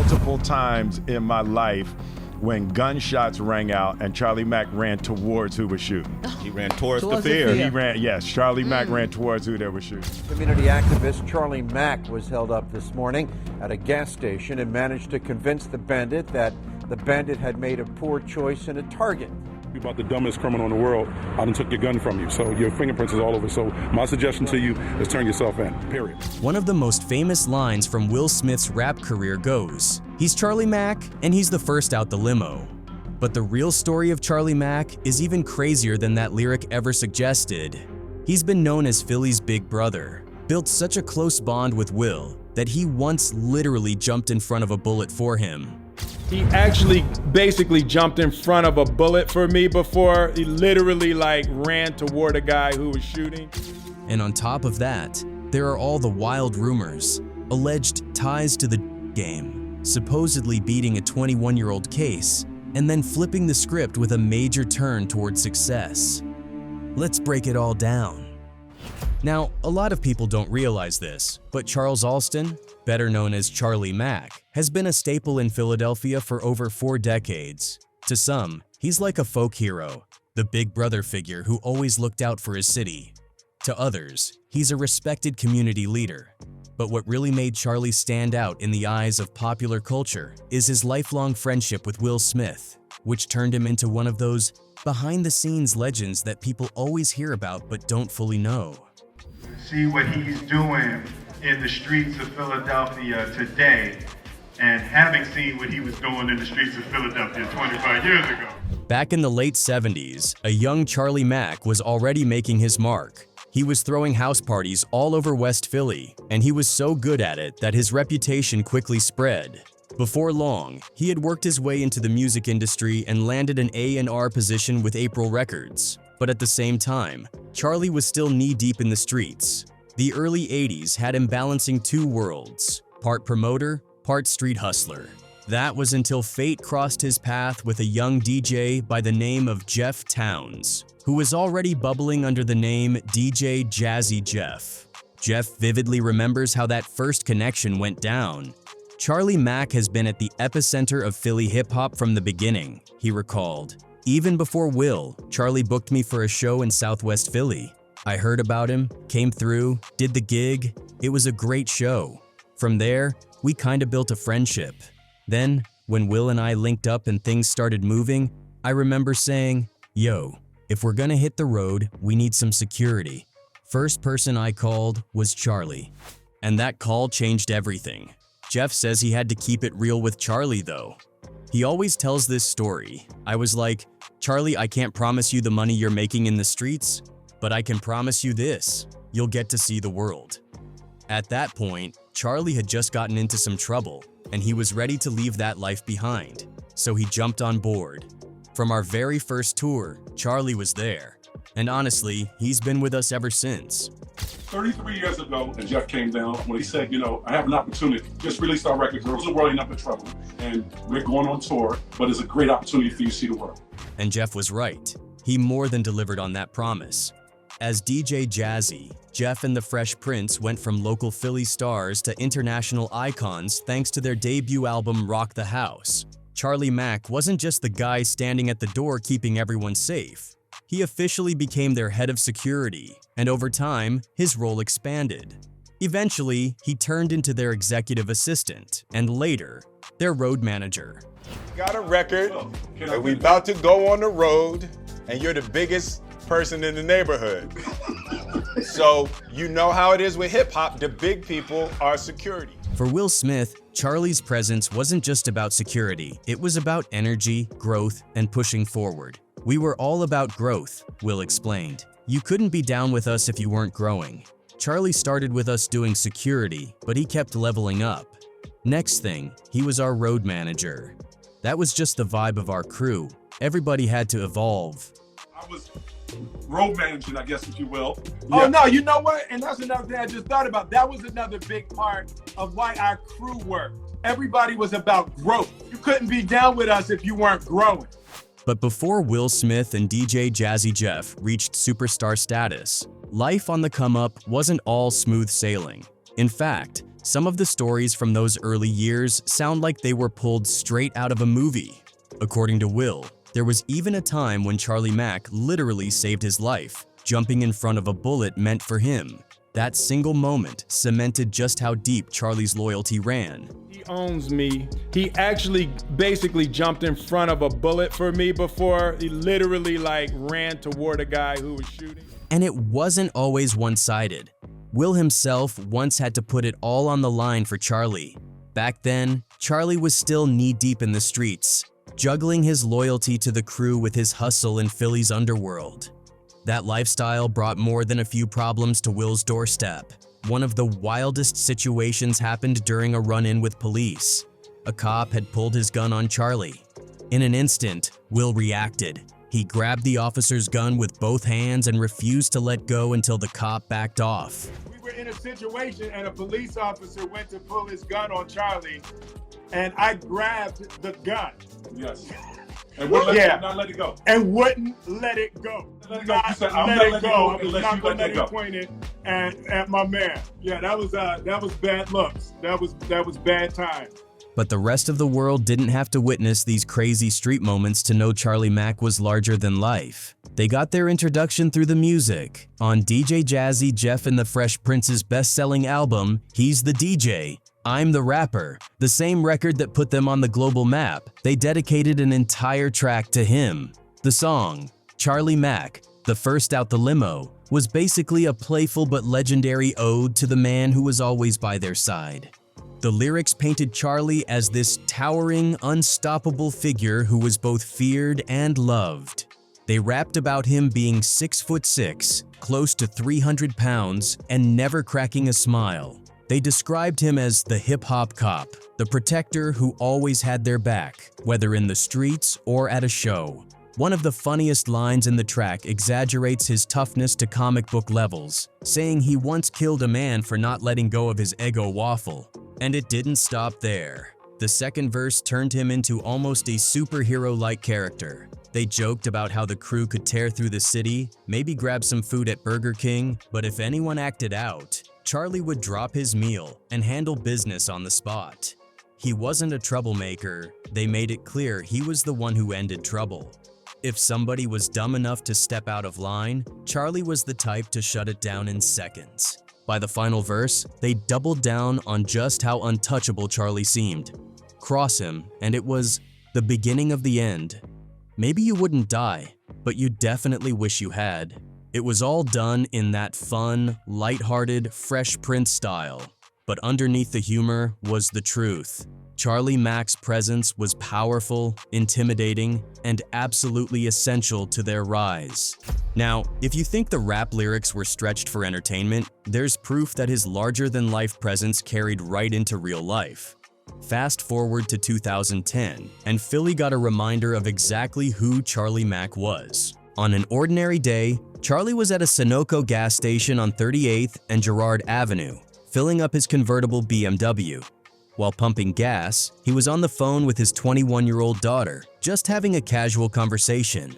multiple times in my life when gunshots rang out and Charlie Mack ran towards who was shooting. He ran towards the fear. Charlie Mack ran towards who they were shooting. Community activist Charlie Mack was held up this morning at a gas station and managed to convince the bandit that the bandit had made a poor choice in a target. You're about the dumbest criminal in the world. I done took your gun from you, so your fingerprints is all over. So my suggestion to you is turn yourself in, period. One of the most famous lines from Will Smith's rap career goes, "He's Charlie Mack, and he's the first out the limo." But the real story of Charlie Mack is even crazier than that lyric ever suggested. He's been known as Philly's big brother, built such a close bond with Will that he once literally jumped in front of a bullet for him. He actually basically jumped in front of a bullet for me before. He literally ran toward a guy who was shooting. And on top of that, there are all the wild rumors, alleged ties to the game, supposedly beating a 21-year-old case, and then flipping the script with a major turn toward success. Let's break it all down. Now, a lot of people don't realize this, but Charles Alston, better known as Charlie Mack, has been a staple in Philadelphia for over 4 decades. To some, he's like a folk hero, the big brother figure who always looked out for his city. To others, he's a respected community leader. But what really made Charlie stand out in the eyes of popular culture is his lifelong friendship with Will Smith, which turned him into one of those behind-the-scenes legends that people always hear about but don't fully know. See what he's doing in the streets of Philadelphia today, and having seen what he was doing in the streets of Philadelphia 25 years ago. Back in the late 70s, a young Charlie Mack was already making his mark. He was throwing house parties all over West Philly, and he was so good at it that his reputation quickly spread. Before long, he had worked his way into the music industry and landed an A&R position with April Records. But at the same time, Charlie was still knee-deep in the streets. The early 80s had him balancing 2 worlds, part promoter, part street hustler. That was until fate crossed his path with a young DJ by the name of Jeff Towns, who was already bubbling under the name DJ Jazzy Jeff. Jeff vividly remembers how that first connection went down. Charlie Mack has been at the epicenter of Philly hip-hop from the beginning, he recalled. Even before Will, Charlie booked me for a show in Southwest Philly. I heard about him, came through, did the gig. It was a great show. From there, we kinda built a friendship. Then, when Will and I linked up and things started moving, I remember saying, "Yo, if we're gonna hit the road, we need some security." First person I called was Charlie. And that call changed everything. Jeff says he had to keep it real with Charlie though. He always tells this story. I was like, "Charlie, I can't promise you the money you're making in the streets, but I can promise you this, you'll get to see the world." At that point, Charlie had just gotten into some trouble, and he was ready to leave that life behind, so he jumped on board. From our very first tour, Charlie was there, and honestly, he's been with us ever since. 33 years ago, and Jeff came down when he said, I have an opportunity. Just released our record, Girls of the World Ain't Up in Trouble. And we're going on tour, but it's a great opportunity for you to see the world. And Jeff was right. He more than delivered on that promise. As DJ Jazzy, Jeff and the Fresh Prince went from local Philly stars to international icons thanks to their debut album Rock the House. Charlie Mack wasn't just the guy standing at the door keeping everyone safe. He officially became their head of security, and over time, his role expanded. Eventually, he turned into their executive assistant, and later, their road manager. Got a record, and we about to go on the road, and you're the biggest person in the neighborhood. So you know how it is with hip-hop, the big people are security. For Will Smith, Charlie's presence wasn't just about security, it was about energy, growth, and pushing forward. We were all about growth, Will explained. You couldn't be down with us if you weren't growing. Charlie started with us doing security, but he kept leveling up. Next thing, he was our road manager. That was just the vibe of our crew. Everybody had to evolve. I was road managing, I guess, if you will. Oh, no, you know what? And that's another thing I just thought about. That was another big part of why our crew worked. Everybody was about growth. You couldn't be down with us if you weren't growing. But before Will Smith and DJ Jazzy Jeff reached superstar status, life on the come-up wasn't all smooth sailing. In fact, Some of the stories from those early years sound like they were pulled straight out of a movie. According to Will, there was even a time when Charlie Mack literally saved his life, jumping in front of a bullet meant for him. That single moment cemented just how deep Charlie's loyalty ran. He owns me. He actually basically jumped in front of a bullet for me before. He literally ran toward a guy who was shooting. And it wasn't always one-sided. Will himself once had to put it all on the line for Charlie. Back then, Charlie was still knee-deep in the streets, juggling his loyalty to the crew with his hustle in Philly's underworld. That lifestyle brought more than a few problems to Will's doorstep. One of the wildest situations happened during a run-in with police. A cop had pulled his gun on Charlie. In an instant, Will reacted. He grabbed the officer's gun with both hands and refused to let go until the cop backed off. We were in a situation and a police officer went to pull his gun on Charlie, and I grabbed the gun. Yes. And wouldn't not let it go. And wouldn't let it go. Let it go. You said, I'm not letting it go. I'm not gonna let it go. Pointed at my man. Yeah, that was bad looks. That was bad time. But the rest of the world didn't have to witness these crazy street moments to know Charlie Mack was larger than life. They got their introduction through the music. On DJ Jazzy Jeff and the Fresh Prince's best-selling album, He's the DJ, I'm the Rapper, the same record that put them on the global map, they dedicated an entire track to him. The song, Charlie Mack, the first out the limo, was basically a playful but legendary ode to the man who was always by their side. The lyrics painted Charlie as this towering, unstoppable figure who was both feared and loved. They rapped about him being 6'6", close to 300 pounds, and never cracking a smile. They described him as the hip-hop cop, the protector who always had their back, whether in the streets or at a show. One of the funniest lines in the track exaggerates his toughness to comic book levels, saying he once killed a man for not letting go of his Eggo waffle. And it didn't stop there. The second verse turned him into almost a superhero-like character. They joked about how the crew could tear through the city, maybe grab some food at Burger King, but if anyone acted out, Charlie would drop his meal and handle business on the spot. He wasn't a troublemaker. They made it clear he was the one who ended trouble. If somebody was dumb enough to step out of line, Charlie was the type to shut it down in seconds. By the final verse, they doubled down on just how untouchable Charlie seemed. Cross him, and it was the beginning of the end. Maybe you wouldn't die, but you definitely wish you had. It was all done in that fun, lighthearted, Fresh Prince style. But underneath the humor was the truth. Charlie Mack's presence was powerful, intimidating, and absolutely essential to their rise. Now, if you think the rap lyrics were stretched for entertainment, there's proof that his larger-than-life presence carried right into real life. Fast forward to 2010, and Philly got a reminder of exactly who Charlie Mack was. On an ordinary day, Charlie was at a Sunoco gas station on 38th and Girard Avenue, filling up his convertible BMW. While pumping gas, he was on the phone with his 21-year-old daughter, just having a casual conversation.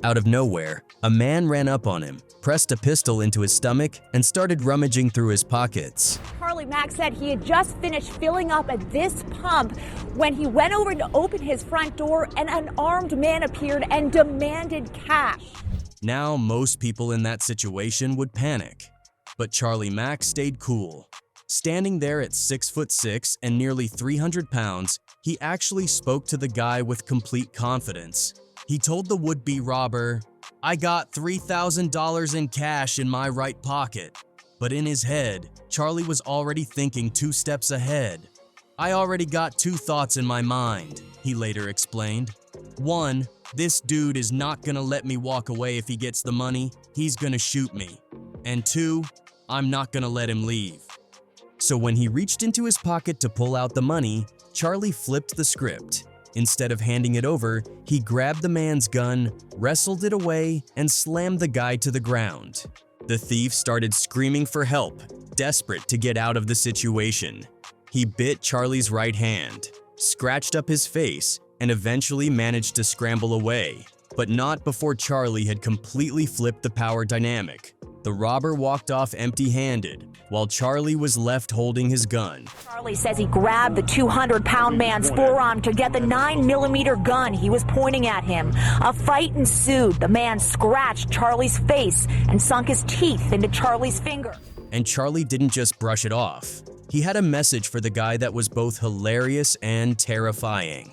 Out of nowhere, a man ran up on him, pressed a pistol into his stomach, and started rummaging through his pockets. Charlie Mack said he had just finished filling up at this pump when he went over to open his front door and an armed man appeared and demanded cash. Now, most people in that situation would panic, but Charlie Mack stayed cool. Standing there at 6'6" and nearly 300 pounds, he actually spoke to the guy with complete confidence. He told the would-be robber, "I got $3,000 in cash in my right pocket." But in his head, Charlie was already thinking 2 steps ahead. "I already got 2 thoughts in my mind," he later explained. 1, this dude is not gonna let me walk away if he gets the money, he's gonna shoot me. And 2, I'm not gonna let him leave. So when he reached into his pocket to pull out the money, Charlie flipped the script. Instead of handing it over, he grabbed the man's gun, wrestled it away, and slammed the guy to the ground. The thief started screaming for help, desperate to get out of the situation. He bit Charlie's right hand, scratched up his face, and eventually managed to scramble away, but not before Charlie had completely flipped the power dynamic. The robber walked off empty-handed, while Charlie was left holding his gun. Charlie says he grabbed the 200-pound man's forearm to get the 9mm gun he was pointing at him. A fight ensued. The man scratched Charlie's face and sunk his teeth into Charlie's finger. And Charlie didn't just brush it off. He had a message for the guy that was both hilarious and terrifying.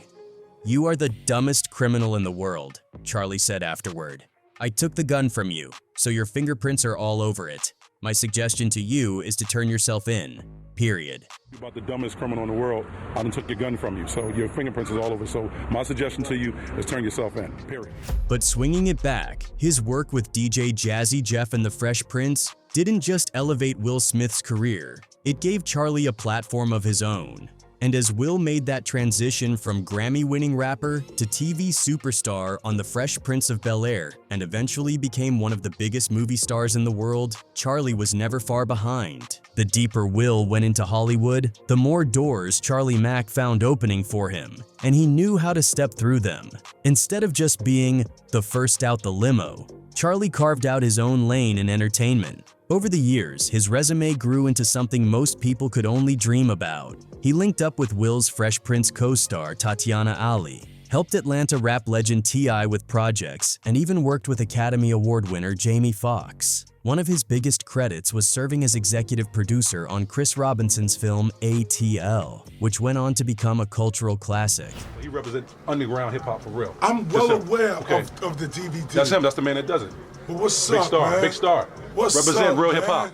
"You are the dumbest criminal in the world," Charlie said afterward. "I took the gun from you, so your fingerprints are all over it. My suggestion to you is to turn yourself in, period." You're about the dumbest criminal in the world. I done took your gun from you, so your fingerprints is all over. So my suggestion to you is turn yourself in, period. But swinging it back, his work with DJ Jazzy Jeff and the Fresh Prince didn't just elevate Will Smith's career, it gave Charlie a platform of his own. And as Will made that transition from Grammy-winning rapper to TV superstar on The Fresh Prince of Bel-Air and eventually became one of the biggest movie stars in the world, Charlie was never far behind. The deeper Will went into Hollywood, the more doors Charlie Mack found opening for him, and he knew how to step through them. Instead of just being the first out the limo, Charlie carved out his own lane in entertainment. Over the years, his resume grew into something most people could only dream about. He linked up with Will's Fresh Prince co-star Tatiana Ali, helped Atlanta rap legend T.I. with projects, and even worked with Academy Award winner Jamie Foxx. One of his biggest credits was serving as executive producer on Chris Robinson's film ATL, which went on to become a cultural classic. He represents underground hip-hop for real. I'm well Just him. aware Okay. of the DVD. That's him. That's the man that does it. But what's Big up, star. man? Big star. What's Represent up, real man? hip-hop.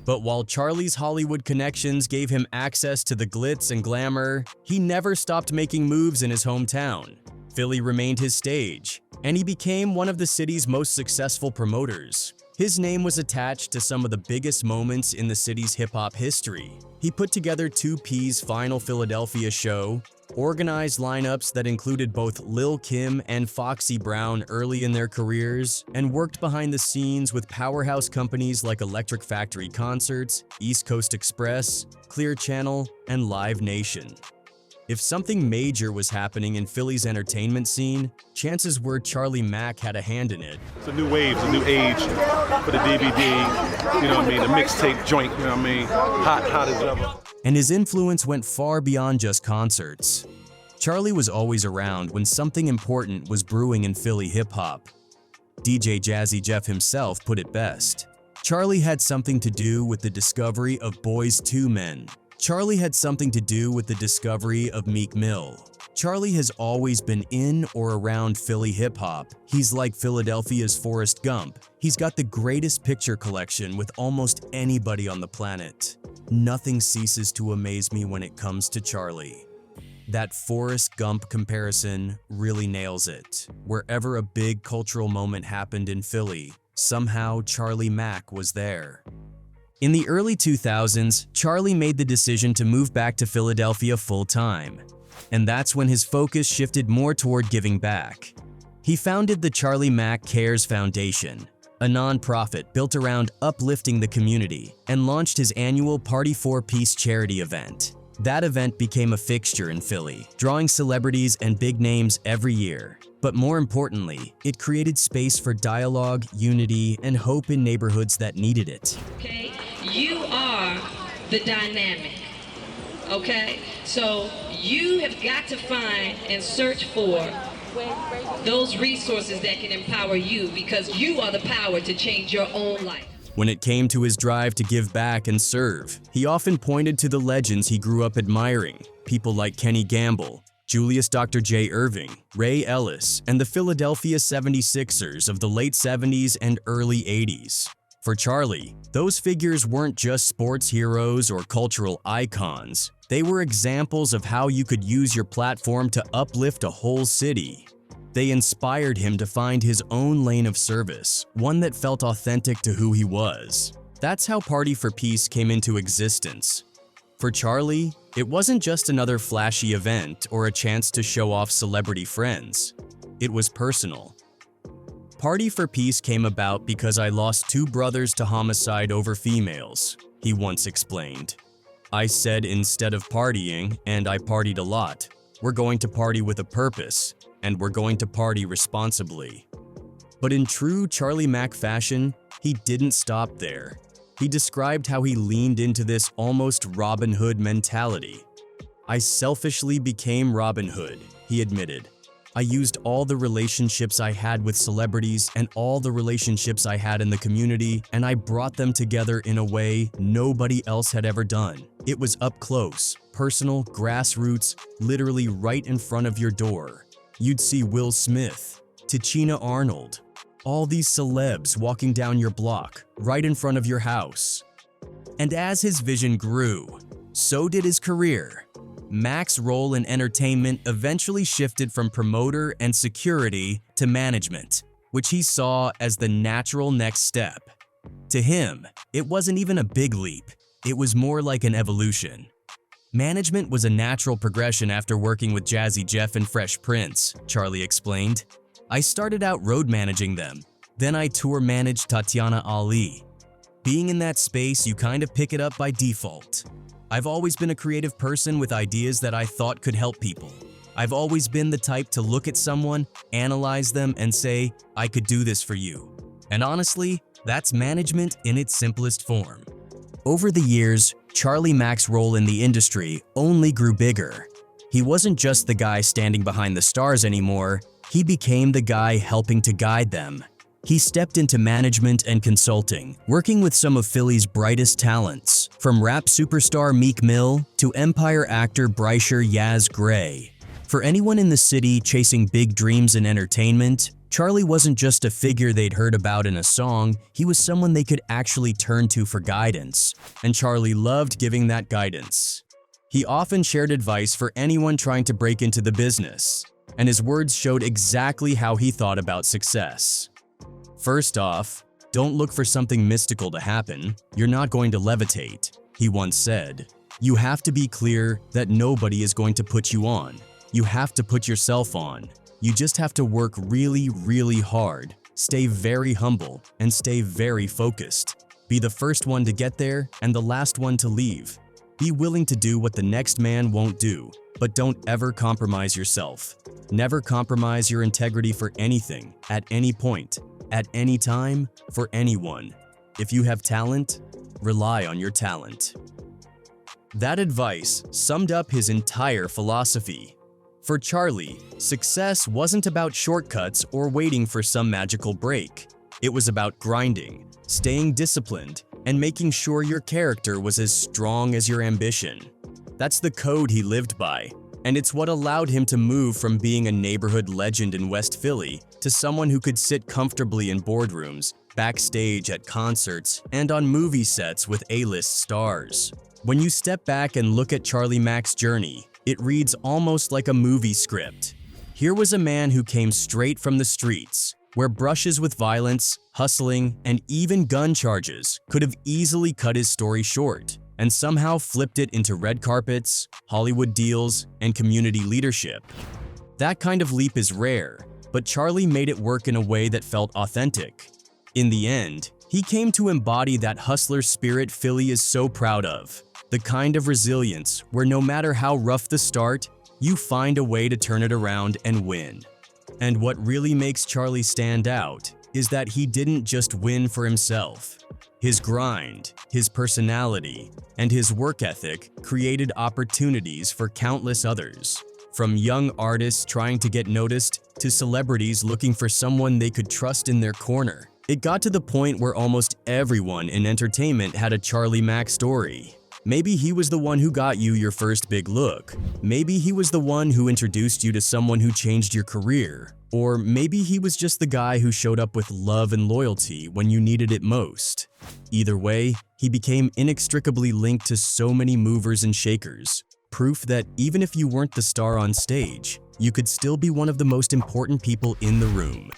But while Charlie's Hollywood connections gave him access to the glitz and glamour, he never stopped making moves in his hometown. Philly remained his stage, and he became one of the city's most successful promoters. His name was attached to some of the biggest moments in the city's hip-hop history. He put together 2P's final Philadelphia show, organized lineups that included both Lil' Kim and Foxy Brown early in their careers, and worked behind the scenes with powerhouse companies like Electric Factory Concerts, East Coast Express, Clear Channel, and Live Nation. If something major was happening in Philly's entertainment scene, chances were Charlie Mack had a hand in it. It's a new wave, it's a new age for the DVD, you know what I mean, the mixtape joint, you know what I mean, hot as ever. And his influence went far beyond just concerts. Charlie was always around when something important was brewing in Philly hip-hop. DJ Jazzy Jeff himself put it best. Charlie had something to do with the discovery of Boys II Men. Charlie had something to do with the discovery of Meek Mill. Charlie has always been in or around Philly hip-hop. He's like Philadelphia's Forrest Gump. He's got the greatest picture collection with almost anybody on the planet. Nothing ceases to amaze me when it comes to Charlie. That Forrest Gump comparison really nails it. Wherever a big cultural moment happened in Philly, somehow Charlie Mack was there. In the early 2000s, Charlie made the decision to move back to Philadelphia full-time. And that's when his focus shifted more toward giving back. He founded the Charlie Mack Cares Foundation, a nonprofit built around uplifting the community, and launched his annual Party for Peace charity event. That event became a fixture in Philly, drawing celebrities and big names every year. But more importantly, it created space for dialogue, unity, and hope in neighborhoods that needed it. Okay? You are the dynamic. Okay? So you have got to find and search for those resources that can empower you, because you are the power to change your own life. When it came to his drive to give back and serve, he often pointed to the legends he grew up admiring, people like Kenny Gamble, Julius Dr. J. Irving, Ray Ellis, and the Philadelphia 76ers of the late 70s and early 80s. For Charlie, those figures weren't just sports heroes or cultural icons. They were examples of how you could use your platform to uplift a whole city. They inspired him to find his own lane of service, one that felt authentic to who he was. That's how Party for Peace came into existence. For Charlie, it wasn't just another flashy event or a chance to show off celebrity friends. It was personal. Party for Peace came about because I lost 2 brothers to homicide over females, he once explained. I said instead of partying, and I partied a lot, we're going to party with a purpose, and we're going to party responsibly. But in true Charlie Mack fashion, He didn't stop there. He described how he leaned into this almost Robin Hood mentality. "I selfishly became Robin Hood," he admitted. "I used all the relationships I had with celebrities and all the relationships I had in the community, and I brought them together in a way nobody else had ever done. It was up close, personal, grassroots, literally right in front of your door. You'd see Will Smith, Tichina Arnold, all these celebs walking down your block, right in front of your house." And as his vision grew, so did his career. Mack's role in entertainment eventually shifted from promoter and security to management, which he saw as the natural next step. To him, it wasn't even a big leap, it was more like an evolution. Management was a natural progression after working with Jazzy Jeff and Fresh Prince, Charlie explained. "I started out road managing them, then I tour managed Tatiana Ali. Being in that space, you kind of pick it up by default. I've always been a creative person with ideas that I thought could help people. I've always been the type to look at someone, analyze them, and say, I could do this for you. And honestly, that's management in its simplest form." Over the years, Charlie Mack's role in the industry only grew bigger. He wasn't just the guy standing behind the stars anymore, he became the guy helping to guide them. He stepped into management and consulting, working with some of Philly's brightest talents, from rap superstar Meek Mill to Empire actor Brysher Yaz Gray. For anyone in the city chasing big dreams in entertainment, Charlie wasn't just a figure they'd heard about in a song, he was someone they could actually turn to for guidance, and Charlie loved giving that guidance. He often shared advice for anyone trying to break into the business, and his words showed exactly how he thought about success. "First off, don't look for something mystical to happen. You're not going to levitate," he once said. "You have to be clear that nobody is going to put you on. You have to put yourself on. You just have to work really, really hard, stay very humble, and stay very focused. Be the first one to get there and the last one to leave. Be willing to do what the next man won't do, but don't ever compromise yourself. Never compromise your integrity for anything, at any point, at any time, for anyone. If you have talent, rely on your talent." That advice summed up his entire philosophy. For Charlie, success wasn't about shortcuts or waiting for some magical break. It was about grinding, staying disciplined, and making sure your character was as strong as your ambition. That's the code he lived by, and it's what allowed him to move from being a neighborhood legend in West Philly to someone who could sit comfortably in boardrooms, backstage at concerts, and on movie sets with A-list stars. When you step back and look at Charlie Mack's journey, it reads almost like a movie script. Here was a man who came straight from the streets, where brushes with violence, hustling, and even gun charges could have easily cut his story short, and somehow flipped it into red carpets, Hollywood deals, and community leadership. That kind of leap is rare, but Charlie made it work in a way that felt authentic. In the end, he came to embody that hustler spirit Philly is so proud of. The kind of resilience where no matter how rough the start, you find a way to turn it around and win. And what really makes Charlie stand out is that he didn't just win for himself. His grind, his personality, and his work ethic created opportunities for countless others. From young artists trying to get noticed to celebrities looking for someone they could trust in their corner. It got to the point where almost everyone in entertainment had a Charlie Mack story. Maybe he was the one who got you your first big look. Maybe he was the one who introduced you to someone who changed your career. Or maybe he was just the guy who showed up with love and loyalty when you needed it most. Either way, he became inextricably linked to so many movers and shakers. Proof that even if you weren't the star on stage, you could still be one of the most important people in the room.